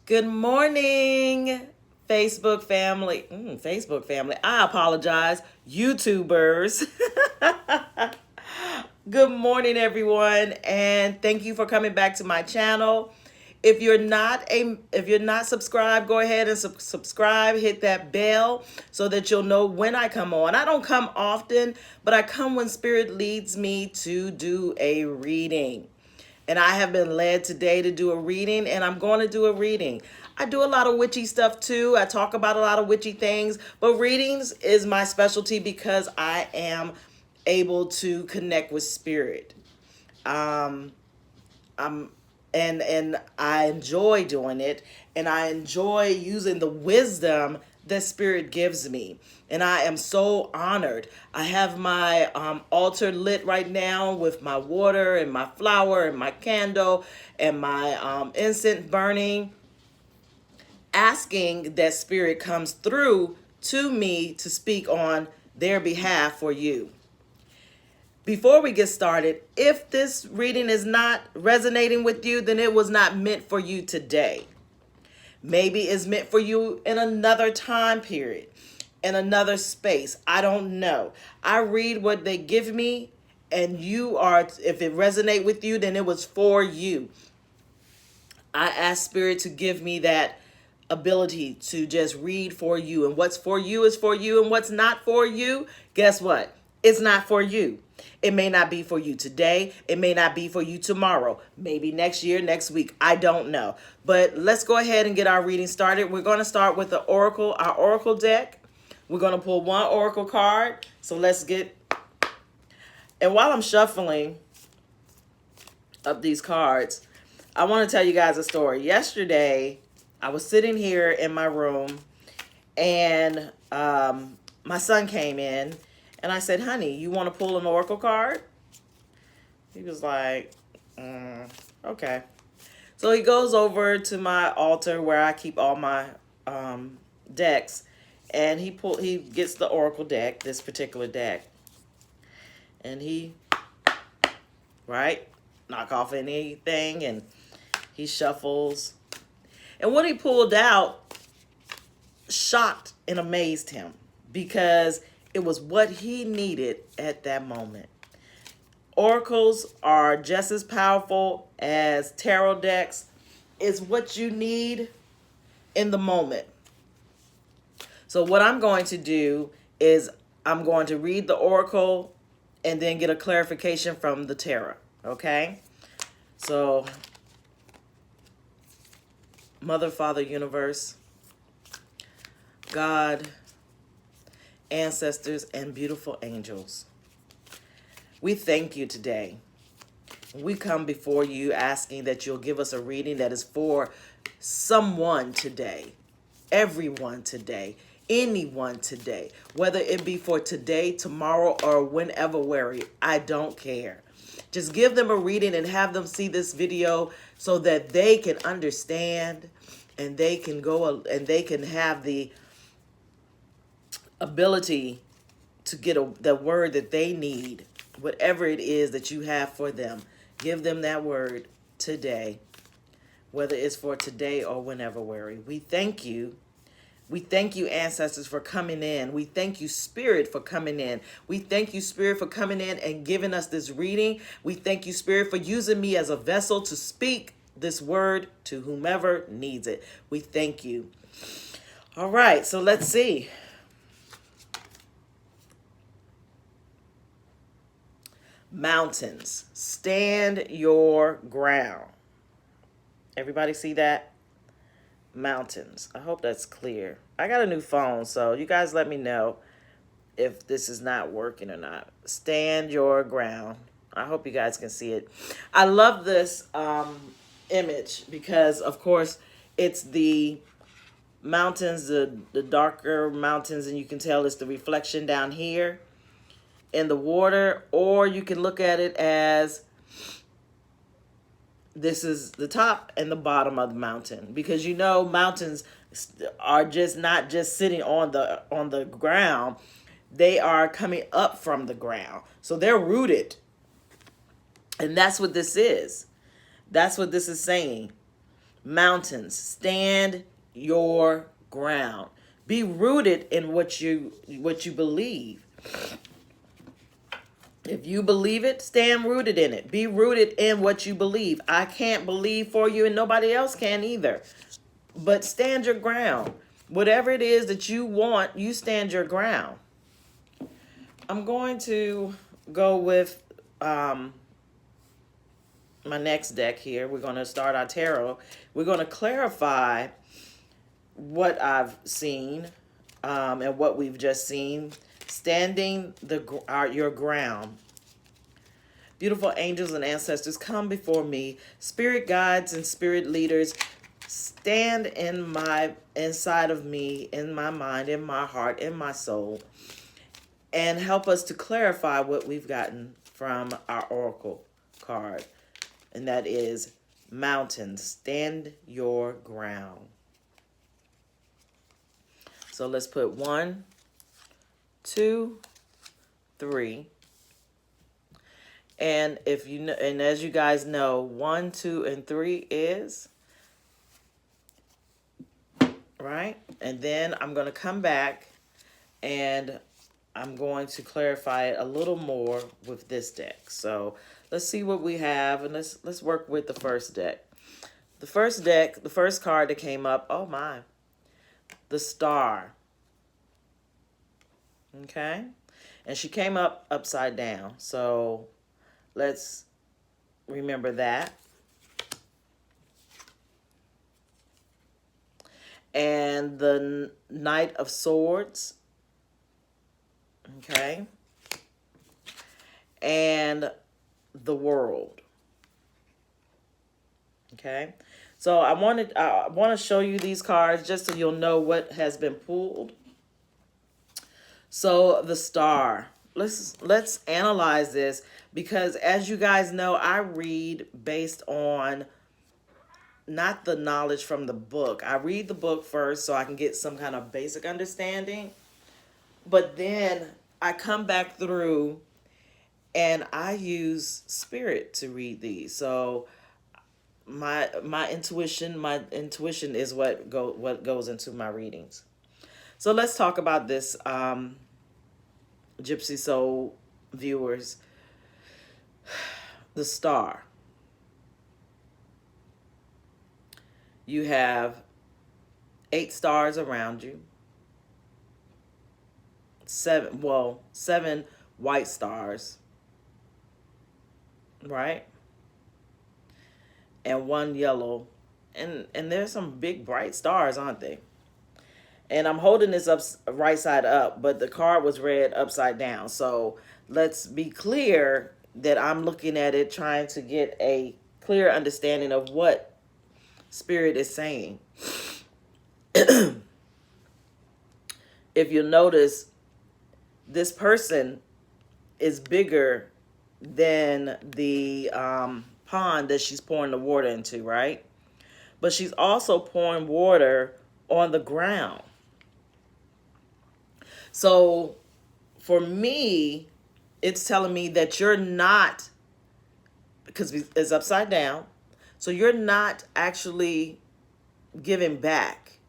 Good morning, Facebook family. Facebook family. I apologize, YouTubers. Good morning, everyone, and thank you for coming back to my channel. If you're not subscribed, go ahead and subscribe. Hit that bell so that you'll know when I come on. I don't come often, but I come when Spirit leads me to do a reading. And I have been led today to do a reading, and I'm going to do a reading. I do a lot of witchy stuff too. I talk about a lot of witchy things, but readings is my specialty because I am able to connect with spirit. Um, I'm and I enjoy doing it, and I enjoy using the wisdom that spirit gives me, and I am so honored. I have my altar lit right now with my water and my flower and my candle and my incense burning, asking that spirit comes through to me to speak on their behalf for you. Before we get started, if this reading is not resonating with you, then it was not meant for you today. Maybe it's meant for you in another time period, in another space. I don't know. I read what they give me, and if it resonate with you, then it was for you. I ask Spirit to give me that ability to just read for you. And what's for you is for you. And what's not for you, guess what? It's not for you. It may not be for you today. It may not be for you tomorrow. Maybe next year, next week. I don't know. But let's go ahead and get our reading started. We're going to start with our oracle deck. We're going to pull one oracle card. So let's get... And while I'm shuffling up these cards, I want to tell you guys a story. Yesterday, I was sitting here in my room, and my son came in, and I said, honey, you want to pull an oracle card? He was like, okay. So he goes over to my altar where I keep all my decks, and he gets the oracle deck, this particular deck, and he, knock off anything, and he shuffles. And what he pulled out shocked and amazed him because it was what he needed at that moment. Oracles are just as powerful as tarot decks. It's what you need in the moment. So what I'm going to do is I'm going to read the oracle and then get a clarification from the tarot. Okay? So, Mother, Father, Universe, God, ancestors, and beautiful angels, we thank you today. We come before you asking that you'll give us a reading that is for someone today, everyone today, anyone today, whether it be for today, tomorrow, or whenever weary. I don't care. Just give them a reading and have them see this video so that they can understand, and they can go and they can have the ability to get the word that they need, whatever it is that you have for them. Give them that word today, whether it's for today or whenever weary. We thank you. We thank you, ancestors, for coming in. We thank you, Spirit, for coming in. We thank you, Spirit, for coming in and giving us this reading. We thank you, Spirit, for using me as a vessel to speak this word to whomever needs it. We thank you. All right, so let's see. Mountains, stand your ground. Everybody see that? Mountains. I hope that's clear. I got a new phone, so you guys let me know if this is not working or not. Stand your ground. I hope you guys can see it. I love this image because, of course, it's the mountains, the darker mountains, and you can tell it's the reflection down here in the water, or you can look at it as this is the top and the bottom of the mountain, because mountains are just not just sitting on the ground. They are coming up from the ground, so they're rooted. And that's what this is. That's what this is saying. Mountains, stand your ground. Be rooted in what you believe. If you believe it, stand rooted in it. Be rooted in what you believe. I can't believe for you, and nobody else can either. But stand your ground. Whatever it is that you want, you stand your ground. I'm going to go with my next deck here. We're going to start our tarot. We're going to clarify what I've seen and what we've just seen. Standing your ground. Beautiful angels and ancestors, come before me. Spirit guides and spirit leaders, stand inside of me, in my mind, in my heart, in my soul, and help us to clarify what we've gotten from our oracle card. And that is mountains, stand your ground. So let's put 1, 2, 3. And if you know, and as you guys know, 1, 2, and 3 is right. And then I'm going to come back and I'm going to clarify it a little more with this deck. So let's see what we have, and let's work with the first deck. The first deck, the first card that came up, oh my, the Star. Okay, and she came up upside down, so let's remember that. And the Knight of Swords. Okay, and the World. Okay, so I want to show you these cards just so you'll know what has been pulled. So the Star, let's analyze this, because as you guys know, I read based on not the knowledge from the book. I read the book first so I can get some kind of basic understanding, but then I come back through and I use spirit to read these. So my intuition is what goes into my readings. So let's talk about this, Gypsy Soul viewers. The Star. You have 8 stars around you. 7 white stars. Right? And 1 yellow. And there's some big bright stars, aren't they? And I'm holding this up right side up, but the card was read upside down. So let's be clear that I'm looking at it trying to get a clear understanding of what Spirit is saying. If you'll notice, this person is bigger than the pond that she's pouring the water into, right? But she's also pouring water on the ground. So for me, it's telling me that you're not, because it's upside down, so you're not actually giving back.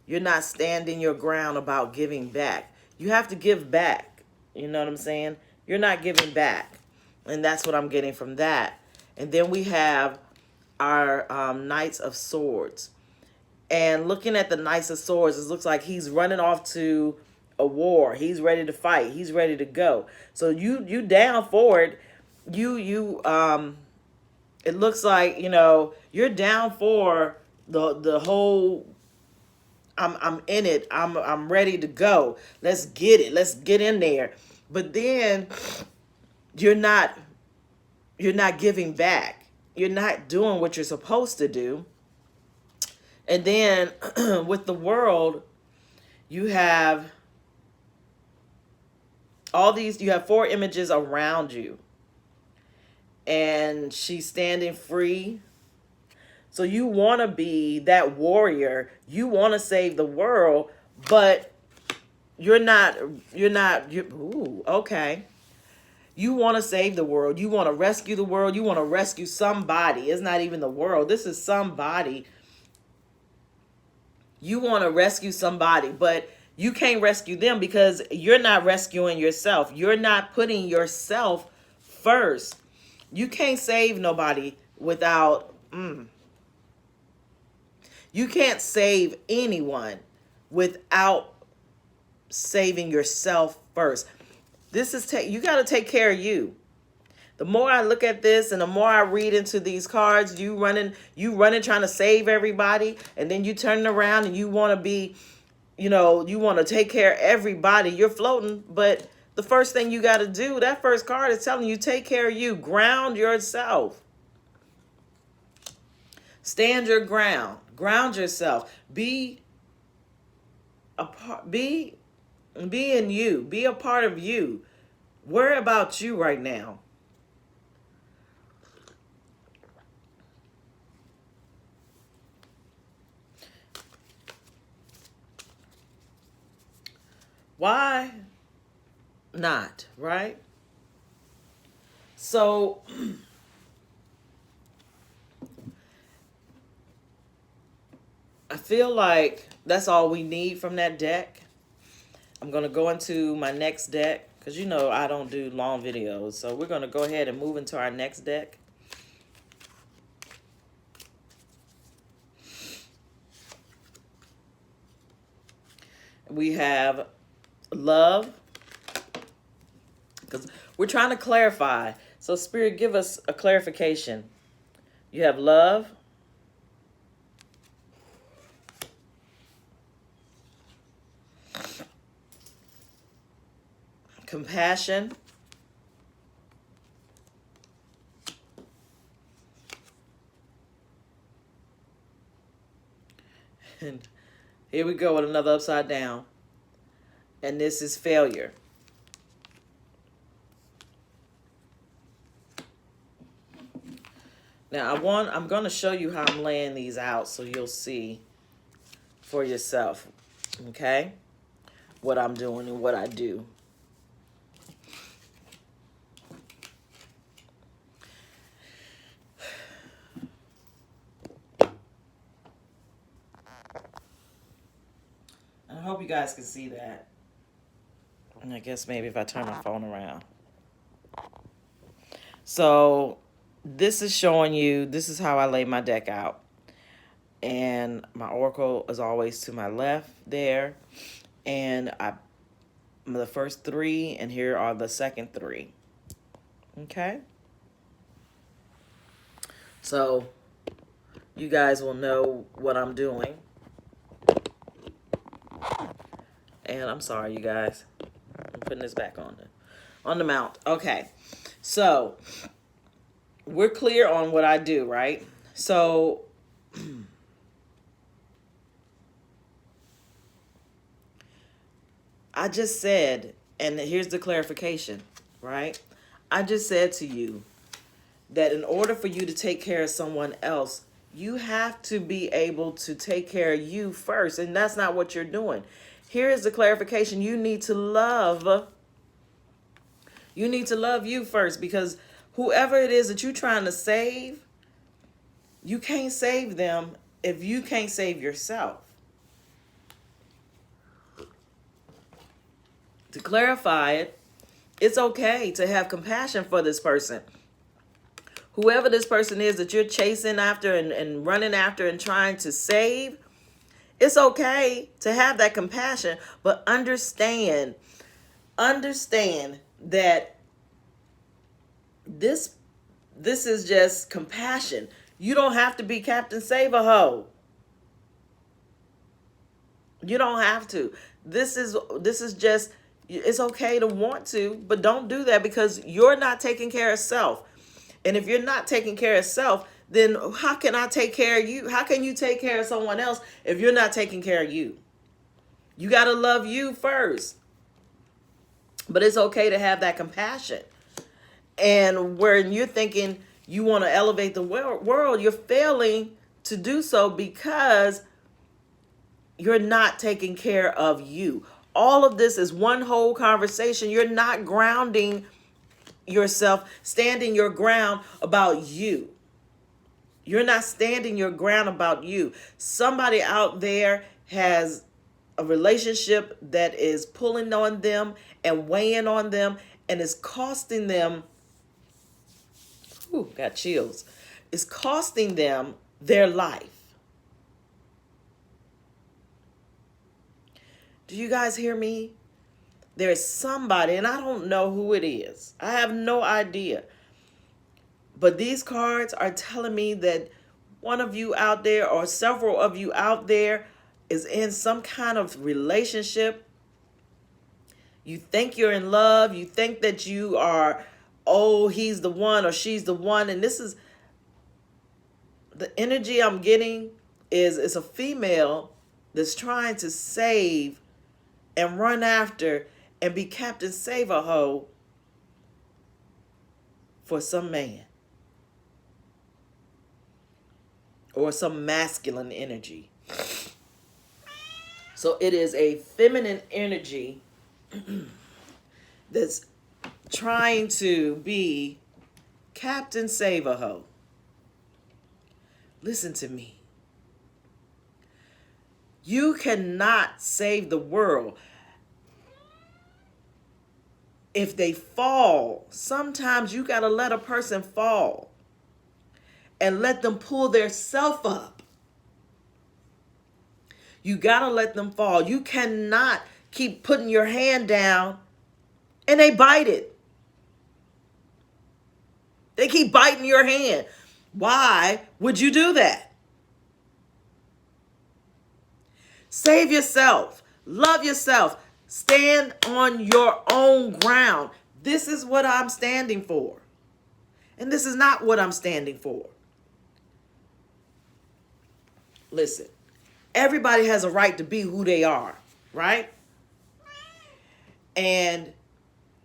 You're not standing your ground about giving back. You have to give back. You know what I'm saying? You're not giving back. And that's what I'm getting from that. And then we have our Knights of Swords. And looking at the Knights of Swords, it looks like he's running off to a war. He's ready to fight. He's ready to go. So you down for it. It looks like, you're down for the whole. I'm in it. I'm ready to go. Let's get it. Let's get in there. But then you're not giving back. You're not doing what you're supposed to do. And then with the World, you have you have 4 images around you. And she's standing free. So you want to be that warrior. You want to save the world, but okay. You want to save the world. You want to rescue the world. You want to rescue somebody. It's not even the world. This is somebody You want to rescue somebody, but you can't rescue them because you're not rescuing yourself. You're not putting yourself first. You can't save nobody without, you can't save anyone without saving yourself first. This is, you got to take care of you. The more I look at this and the more I read into these cards, you running trying to save everybody, and then you turn around and you want to be, you want to take care of everybody. You're floating, but the first thing you got to do, that first card is telling you, take care of you. Ground yourself. Stand your ground. Ground yourself. Be a part. Be in you. Be a part of you. Worry about you right now. Why not, right? So I feel like that's all we need from that deck. I'm going to go into my next deck because I don't do long videos. So we're going to go ahead and move into our next deck. We have love, because we're trying to clarify. So Spirit, give us a clarification. You have love, compassion, and here we go with another upside down. And this is failure. Now I'm going to show you how I'm laying these out so you'll see for yourself, okay? What I'm doing and what I do. I hope you guys can see that. And I guess maybe if I turn my phone around. So this is showing you, this is how I lay my deck out. And my oracle is always to my left there. And the first three, and here are the second three. Okay? So you guys will know what I'm doing. And I'm sorry, you guys. I'm putting this back on the mount. Okay. So we're clear on what I do, right? So I just said, and here's the clarification, right? I just said to you that in order for you to take care of someone else, you have to be able to take care of you first. And that's not what you're doing. Here is the clarification. You need to love. You need to love you first, because whoever it is that you're trying to save, you can't save them if you can't save yourself. To clarify it, it's okay to have compassion for this person. Whoever this person is that you're chasing after and running after and trying to save, it's okay to have that compassion, but understand that this is just compassion. You don't have to be Captain Save-A-Ho. You don't have to. This is just, it's okay to want to, but don't do that because you're not taking care of self. And if you're not taking care of self, then how can I take care of you? How can you take care of someone else if you're not taking care of you? You got to love you first. But it's okay to have that compassion. And when you're thinking you want to elevate the world, you're failing to do so because you're not taking care of you. All of this is one whole conversation. You're not grounding yourself, standing your ground about you. You're not standing your ground about you. Somebody out there has a relationship that is pulling on them and weighing on them and is costing them, ooh, got chills, it's costing them their life. Do you guys hear me? There's somebody, and I don't know who it is. I have no idea. But these cards are telling me that one of you out there or several of you out there is in some kind of relationship. You think you're in love. You think that you are, oh, he's the one or she's the one. And this is the energy I'm getting is a female that's trying to save and run after and be Captain Save-A-Ho for some man or some masculine energy. So it is a feminine energy that's trying to be Captain Save-A-Ho. Listen to me. You cannot save the world. If they fall, sometimes you got to let a person fall and let them pull their self up. You got to let them fall. You cannot keep putting your hand down and they bite it. They keep biting your hand. Why would you do that? Save yourself. Love yourself. Stand on your own ground. This is what I'm standing for. And this is not what I'm standing for. Listen, everybody has a right to be who they are, right? And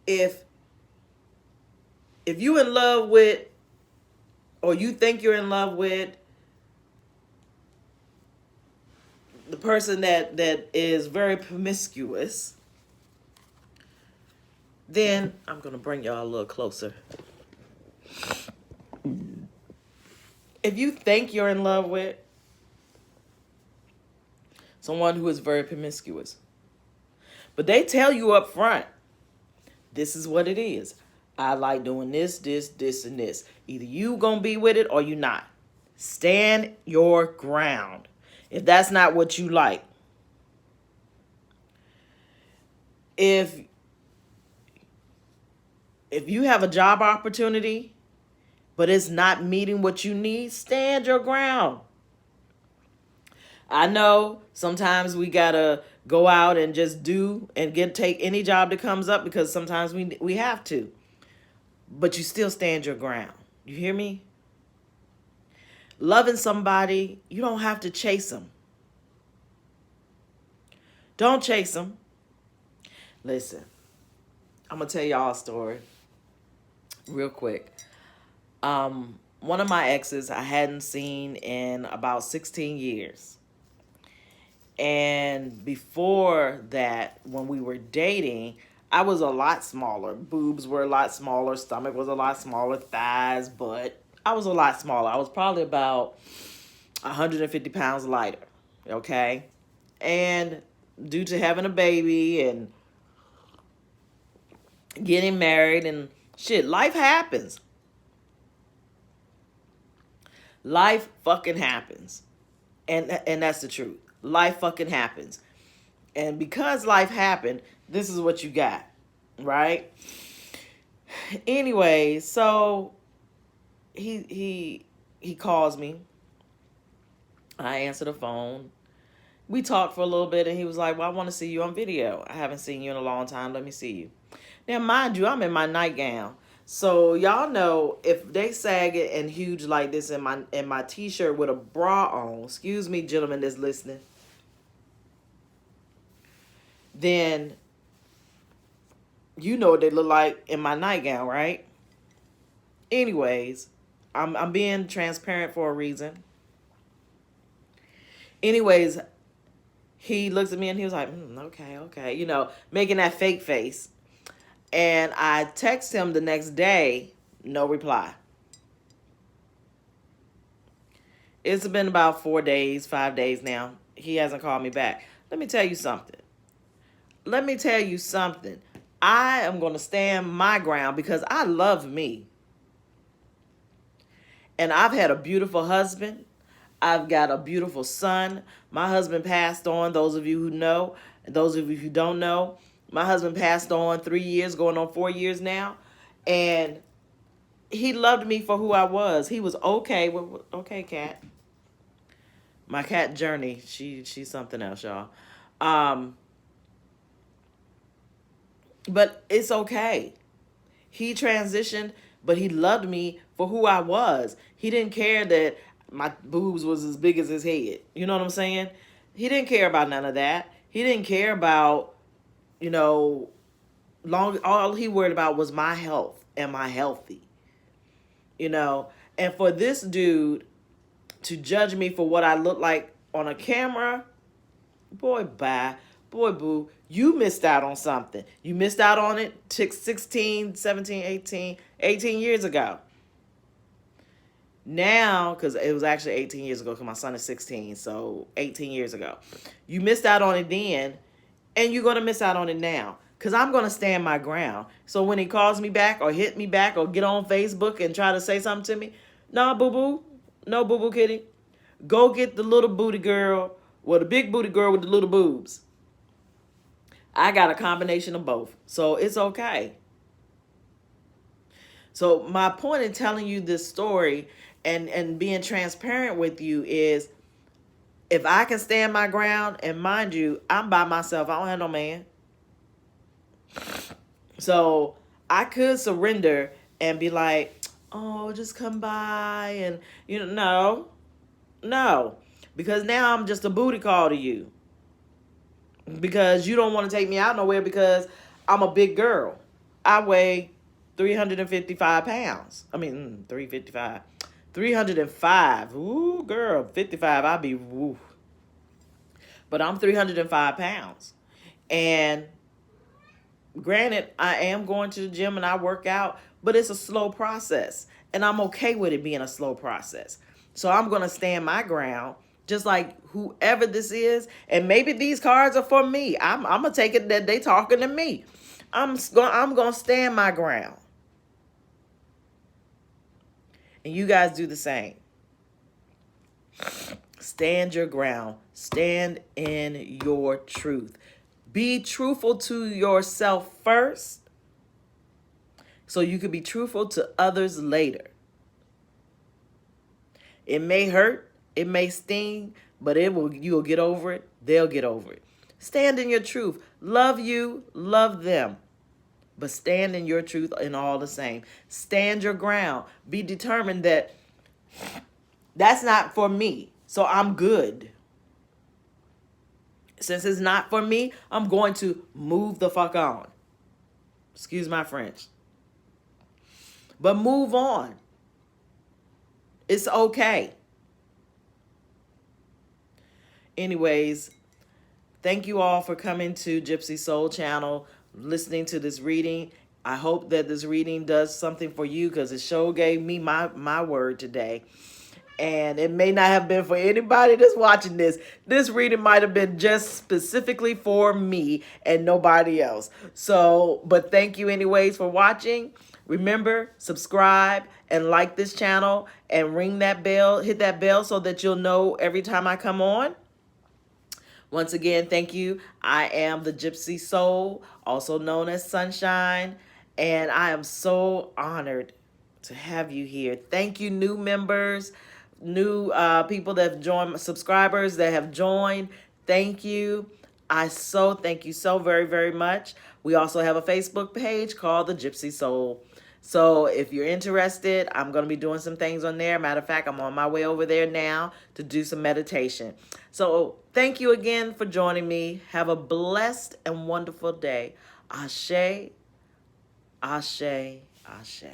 if you in love with, or you think you're in love with the person that is very promiscuous, then I'm going to bring y'all a little closer. If you think you're in love with someone who is very promiscuous, but they tell you up front, this is what it is. I like doing this, this, this, and this. Either you gonna be with it or you not. Stand your ground. If that's not what you like. If you have a job opportunity, but it's not meeting what you need, stand your ground. I know sometimes we gotta go out and just do and take any job that comes up because sometimes we have to. But you still stand your ground. You hear me? Loving somebody, you don't have to chase them. Don't chase them. Listen, I'm going to tell y'all a story real quick. One of my exes I hadn't seen in about 16 years. And before that, when we were dating, I was a lot smaller. Boobs were a lot smaller. Stomach was a lot smaller. Thighs, butt. I was a lot smaller. I was probably about 150 pounds lighter. Okay? And due to having a baby and getting married and shit, life happens. Life fucking happens. And that's the truth. Life fucking happens. And because life happened, this is what you got, right? Anyway, so he calls me. I answer the phone. We talked for a little bit and he was like, well, I want to see you on video. I haven't seen you in a long time. Let me see you. Now, mind you, I'm in my nightgown. So y'all know if they sag it and huge like this in my t-shirt with a bra on, excuse me, gentlemen that's listening, then you know what they look like in my nightgown, right? Anyways, I'm being transparent for a reason. Anyways, he looks at me and he was like, okay, you know, making that fake face. And I text him the next day, no reply. It's been about 4 days, 5 days now. he hasn't called me back. Let me tell you something. Let me tell you something. I am going to stand my ground because I love me. And I've had a beautiful husband. I've got a beautiful son. My husband passed on, those of you who know, and those of you who don't know. My husband passed on 3 years, going on 4 years now. And he loved me for who I was. He was okay with, okay, cat. My cat Journey, she's something else, y'all. But it's okay. He transitioned, but he loved me for who I was. He didn't care that my boobs was as big as his head. You know what I'm saying? He didn't care about none of that. He didn't care about, you know, all he worried about was my health. Am I healthy? You know, and for this dude to judge me for what I look like on a camera, boy, bye. Boy, boo, you missed out on something. You missed out on it 16, 17, 18 years ago. Now, because it was actually 18 years ago, because my son is 16, so 18 years ago. You missed out on it then, and you're going to miss out on it now. Because I'm going to stand my ground. So when he calls me back or hit me back or get on Facebook and try to say something to me, no, boo-boo. No, boo-boo kitty. Go get the little booty girl, well, the big booty girl with the little boobs. I got a combination of both. So it's okay. So my point in telling you this story and being transparent with you is, if I can stand my ground, and mind you, I'm by myself. I don't have no man. So I could surrender and be like, oh, just come by and, you know, no. Because now I'm just a booty call to you. Because you don't want to take me out nowhere because I'm a big girl. I weigh 355 pounds. I mean, 355. 305. Ooh, girl, 55. I'll be, woo. But I'm 305 pounds. And granted, I am going to the gym and I work out, but it's a slow process. And I'm okay with it being a slow process. So I'm going to stand my ground, just like whoever this is. And maybe these cards are for me. I'm going to take it that they talking to me. I'm going to stand my ground. And you guys do the same. Stand your ground. Stand in your truth. Be truthful to yourself first, so you can be truthful to others later. It may hurt, it may sting, but you'll get over it. They'll get over it. Stand in your truth. Love you, love them. But stand in your truth in all the same. Stand your ground. Be determined that that's not for me, so I'm good. Since it's not for me, I'm going to move the fuck on. Excuse my French. But move on. It's okay. Anyways, thank you all for coming to Gypsy Soul Channel, listening to this reading. I hope that this reading does something for you, because it sure gave me my word today. And it may not have been for anybody that's watching this. This reading might have been just specifically for me and nobody else. So, but thank you anyways for watching. Remember, subscribe and like this channel and ring that bell, hit that bell so that you'll know every time I come on. Once again, thank you. I am the Gypsy Soul, also known as Sunshine, and I am so honored to have you here. Thank you, new members, new people that have joined, subscribers that have joined. Thank you. I so thank you so very, very much. We also have a Facebook page called the Gypsy Soul. So if you're interested, I'm going to be doing some things on there. Matter of fact, I'm on my way over there now to do some meditation. So thank you again for joining me. Have a blessed and wonderful day. Ashe, ashe, ashe.